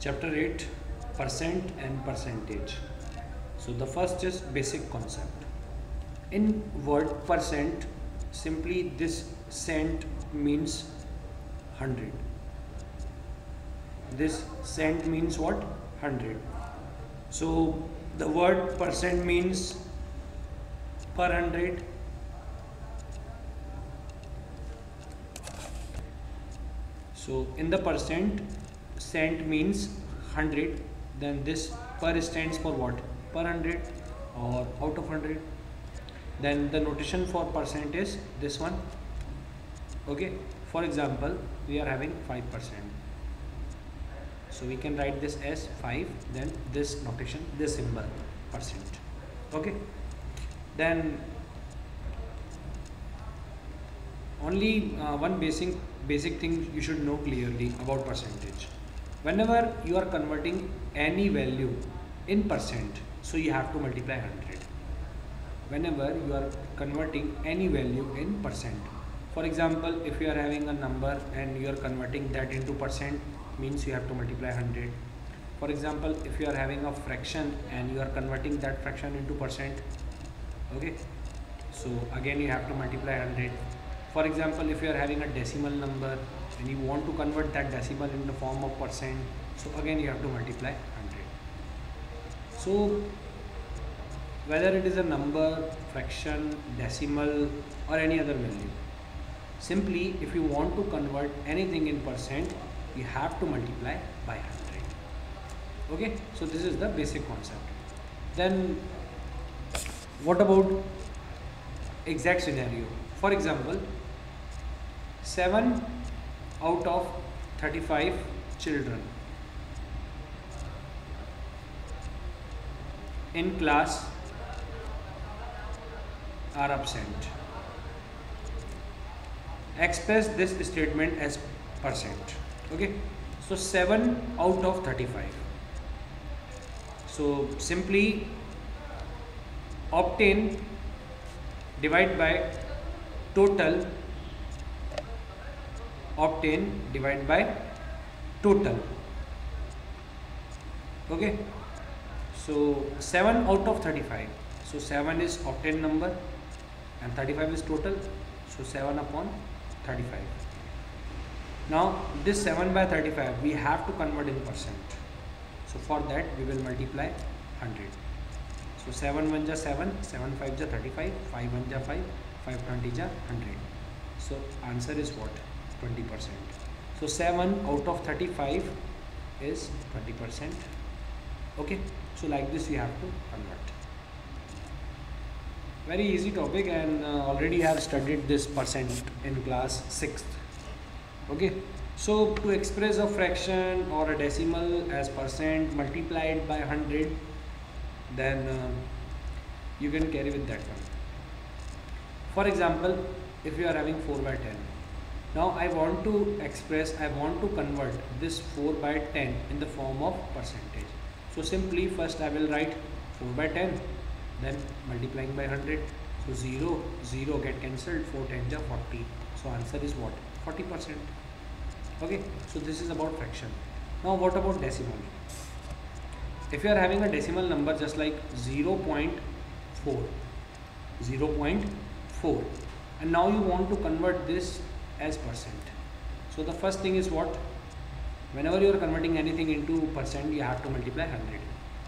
Chapter 8, Percent and Percentage. So the first is basic concept. In word percent, simply this cent means 100. This cent means what? 100. So the word percent means per 100. So in the percent, cent means 100, then this per stands for what? Per 100 or out of 100. Then the notation for percent is this one. Okay, for example, we are having 5%. So we can write this as 5, then this notation, this symbol, percent. Okay, then only one basic thing you should know clearly about percentage. Whenever you are converting any value in percent, so you have to multiply 100. Whenever you are converting any value in percent, for example, if you are having a number and you are converting that into percent, means you have to multiply 100. For example, if you are having a fraction and you are converting that fraction into percent, okay, so again you have to multiply 100. For example, if you are having a decimal number and you want to convert that decimal in the form of percent, so again you have to multiply 100. So whether it is a number, fraction, decimal or any other value, simply if you want to convert anything in percent, you have to multiply by 100. Okay, so this is the basic concept. Then what about exact scenario? For example, 7 out of 35 children in class are absent. Express this statement as percent. Okay, so 7 out of 35. So simply obtain, divide by total, obtain, divide by total. Okay, so 7 out of 35. So 7 is obtained number and 35 is total. So 7 upon 35. Now this 7 by 35 we have to convert in percent. So for that we will multiply 100. So 7 1 ja 7, 7 5 ja 35, 5 1 ja 5, 5 20 ja 100. So answer is what? 20%. So 7 out of 35 is 20%. Okay, so like this you have to convert. Very easy topic, and already have studied this percent in class 6th. Okay, so to express a fraction or a decimal as percent multiplied by 100, then you can carry with that one. For example, if you are having 4 by 10, now I want to convert this 4 by 10 in the form of percentage. So simply first I will write 4 by 10, then multiplying by 100. So 0 0 get cancelled, 4 10 ja 40. So answer is what? 40%. Okay, so this is about fraction. Now what about decimal? If you are having a decimal number just like 0.4, and now you want to convert this as percent. So the first thing is what? Whenever you are converting anything into percent, you have to multiply 100.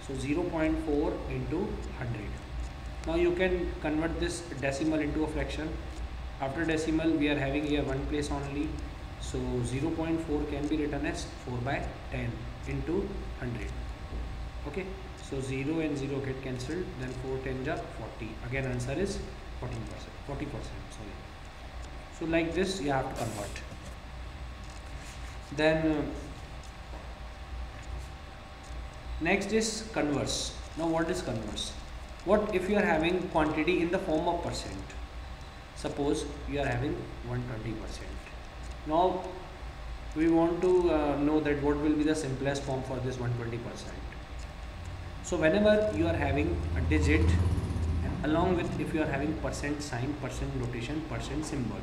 So 0.4 into 100. Now you can convert this decimal into a fraction. After decimal we are having here one place only. So 0.4 can be written as 4 by 10 into 100. Okay, so 0 and 0 get cancelled, then 4 10 ja 40. Again answer is 40%. Sorry. So like this you have to convert. Then next is converse. Now what is converse? What if you are having quantity in the form of percent? Suppose you are having 120%. Now we want to know that what will be the simplest form for this 120%. So whenever you are having a digit, and along with if you are having percent sign, percent notation, percent symbol,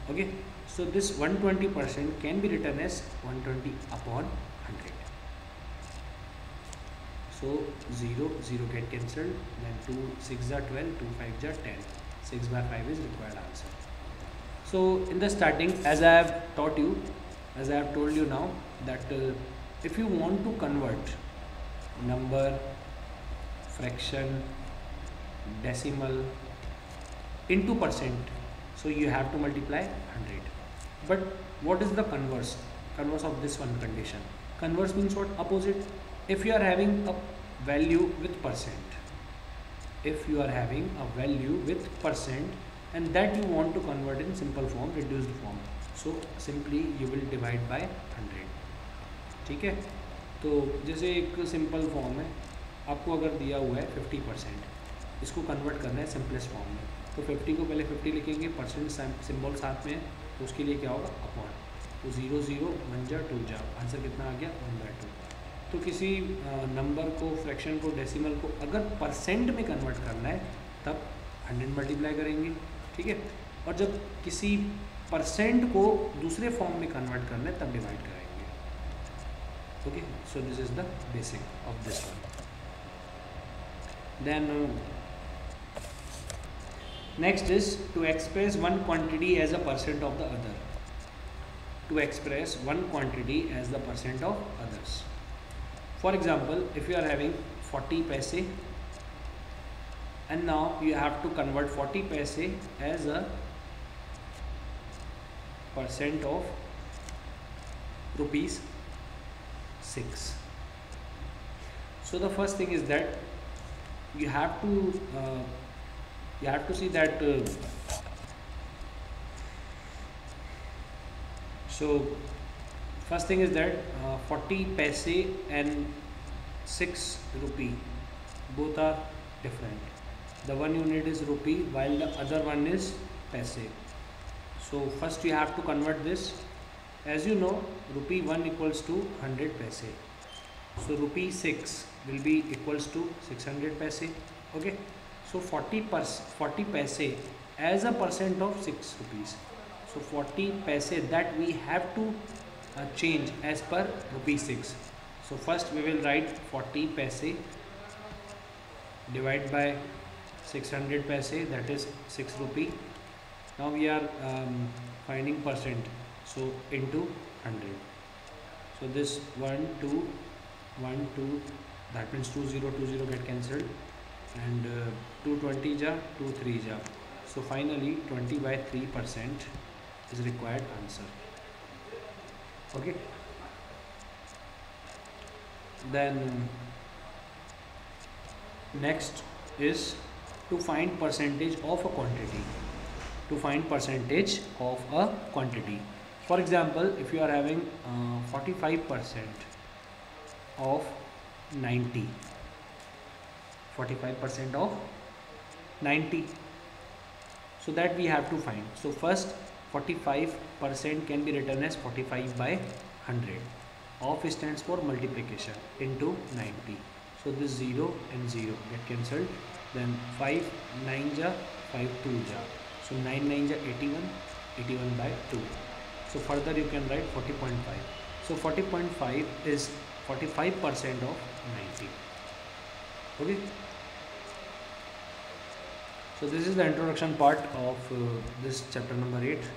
okay, so this 120% can be written as 120 upon 100. So 0, 0 get cancelled, then 2 6 are 12, 2 5 are 10. 6 by 5 is required answer. So in the starting, as I have taught you, as I have told you now, that if you want to convert number, fraction, decimal into percent, so you have to multiply 100. But what is the converse of this one condition? Converse means what? Opposite. If you are having a value with percent, if you are having a value with percent and that you want to convert in simple form, reduced form, so simply you will divide by 100. ठीक है, तो जैसे एक simple form है, आपको अगर दिया हुआ है 50%, इसको कन्वर्ट करना है सिंपलेस्ट फॉर्म में, तो 50 को पहले 50 लिखेंगे, परसेंट सिंबल साथ में है, तो उसके लिए क्या होगा? अपॉन, तो 0 0 1 जा 2 जा, आंसर कितना आ गया? 1/2। तो किसी नंबर को, फ्रैक्शन को, डेसिमल को अगर परसेंट में कन्वर्ट करना है तब 100 मल्टीप्लाई करेंगे, ठीक है, और जब किसी परसेंट को दूसरे फॉर्म में कन्वर्ट करना है तब डिवाइड करेंगे। Okay, so this is the basic of this one. Then next is to express one quantity as a percent of the other. To express one quantity as the percent of others. For example, if you are having 40 paise and now you have to convert 40 paise as a percent of rupees 6. So the first thing is that you have to see that so first thing is that 40 paise and 6 rupee both are different. The one unit is rupee while the other one is paise. So first you have to convert this. As you know, rupee 1 equals to 100 paise, so rupee 6 will be equals to 600 paise. Okay, so 40 paise as a percent of 6 rupees. So 40 paise that we have to change as per rupee 6. So first we will write 40 paise divide by 600 paise, that is 6 rupee. Now we are finding percent, so into 100. So this 1 2 1 2, that means 2 0 2 0 get cancelled, and 2 20 ja 2 3 ja, so finally 20/3% is required answer. Okay, then next is to find percentage of a quantity. To find percentage of a quantity, for example, if you are having 45% of 90, 45% of 90, so that we have to find. So first 45% can be written as 45 by 100. Of stands for multiplication into 90, so this 0 and 0 get cancelled, then 5 9 ja 5 2 ja, so 9 9 ja 81, 81 by 2. So further you can write 40.5. So 40.5 is 45% of 90. Okay, so this is the introduction part of this chapter number 8.